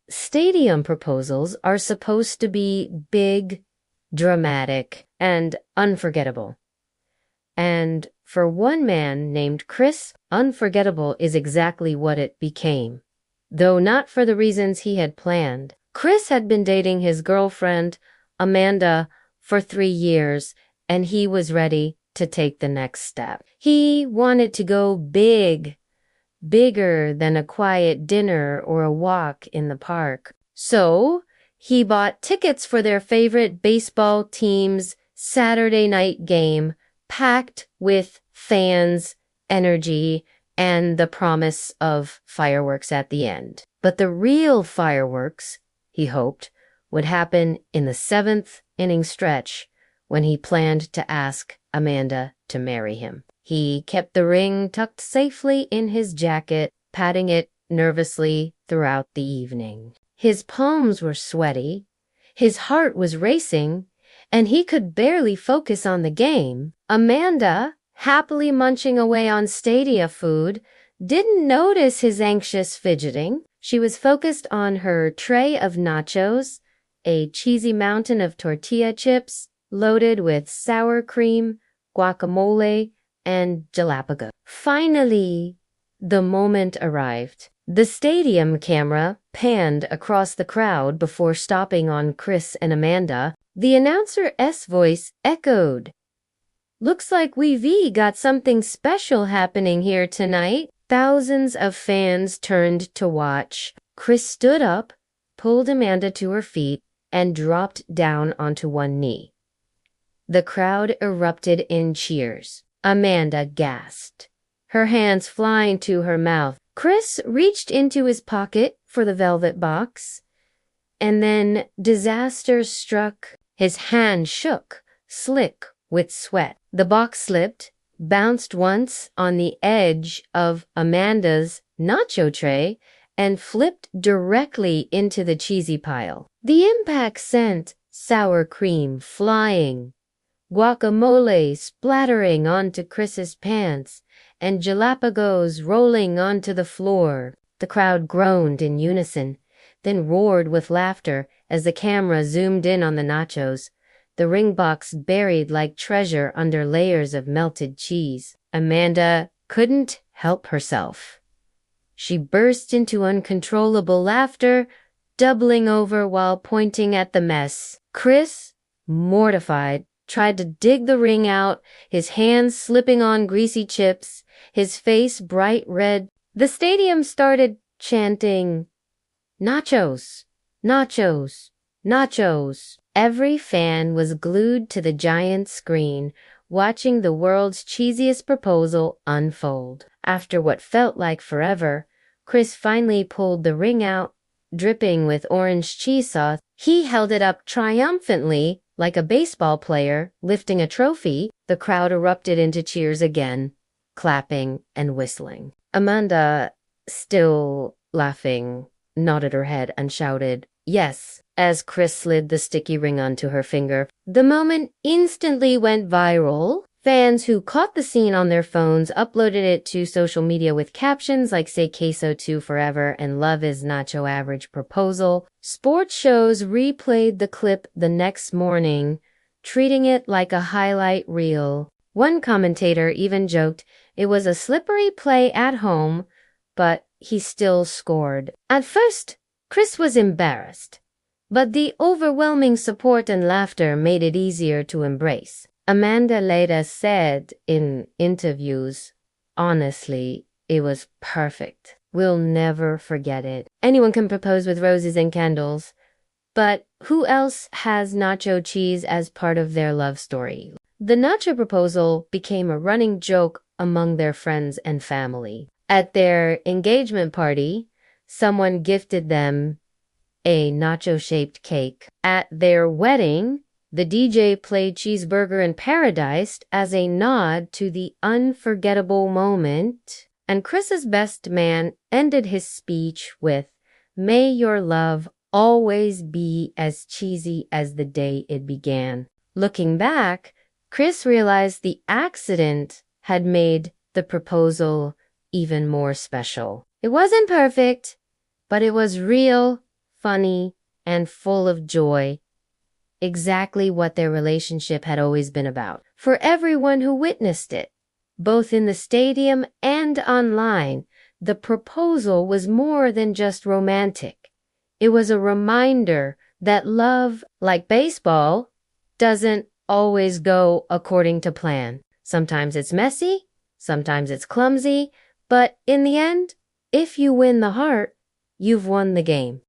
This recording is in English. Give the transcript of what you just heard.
Stadium proposals are supposed to be big, dramatic, and unforgettable. And for one man named Chris, unforgettable is exactly what it became. Though not for the reasons he had planned. Chris had been dating his girlfriend, Amanda, for 3 years, and he was ready to take the next step. He wanted to go big, bigger than a quiet dinner or a walk in the park. So, he bought tickets for their favorite baseball team's Saturday night game, packed with fans, energy, and the promise of fireworks at the end. But the real fireworks, he hoped, would happen in the 7th inning stretch when he planned to ask Amanda to marry him. He kept the ring tucked safely in his jacket, patting it nervously throughout the evening. His palms were sweaty, his heart was racing, and he could barely focus on the game. Amanda, happily munching away on stadia food, didn't notice his anxious fidgeting. She was focused on her tray of nachos, a cheesy mountain of tortilla chips loaded with sour cream, guacamole, and jalapeno. Finally, the moment arrived. The stadium camera panned across the crowd before stopping on Chris and Amanda. The announcer's voice echoed. "Looks like we've got something special happening here tonight." Thousands of fans turned to watch. Chris stood up, pulled Amanda to her feet, and dropped down onto one knee. The crowd erupted in cheers. Amanda gasped, her hands flying to her mouth. Chris reached into his pocket for the velvet box, and then disaster struck. His hand shook, slick with sweat. The box slipped, bounced once on the edge of Amanda's nacho tray, and flipped directly into the cheesy pile. The impact sent sour cream flying, guacamole splattering onto Chris's pants, and jalapenos rolling onto the floor. The crowd groaned in unison, then roared with laughter as the camera zoomed in on the nachos, the ring box buried like treasure under layers of melted cheese. Amanda couldn't help herself. She burst into uncontrollable laughter, doubling over while pointing at the mess. Chris, mortified, tried to dig the ring out, his hands slipping on greasy chips, his face bright red. The stadium started chanting, "Nachos, nachos, nachos." Every fan was glued to the giant screen, watching the world's cheesiest proposal unfold. After what felt like forever, Chris finally pulled the ring out, dripping with orange cheese sauce. He held it up triumphantly, like a baseball player lifting a trophy. The crowd erupted into cheers again, clapping and whistling. Amanda, still laughing, nodded her head and shouted, "Yes," as Chris slid the sticky ring onto her finger. The moment instantly went viral. Fans who caught the scene on their phones uploaded it to social media with captions like "Say Queso 2 Forever" and "Love is Nacho Average Proposal." Sports shows replayed the clip the next morning, treating it like a highlight reel. One commentator even joked it was a slippery play at home, but he still scored. At first, Chris was embarrassed, but the overwhelming support and laughter made it easier to embrace. Amanda later said in interviews, "Honestly, it was perfect. We'll never forget it. Anyone can propose with roses and candles, but who else has nacho cheese as part of their love story?" The nacho proposal became a running joke among their friends and family. At their engagement party, someone gifted them a nacho-shaped cake. At their wedding, the DJ played Cheeseburger in Paradise as a nod to the unforgettable moment. And Chris's best man ended his speech with, "May your love always be as cheesy as the day it began." Looking back, Chris realized the accident had made the proposal even more special. It wasn't perfect, but it was real, funny, and full of joy, exactly what their relationship had always been about. For everyone who witnessed it, both in the stadium and online, the proposal was more than just romantic. It was a reminder that love, like baseball, doesn't always go according to plan. Sometimes it's messy, sometimes it's clumsy, but in the end, if you win the heart, you've won the game.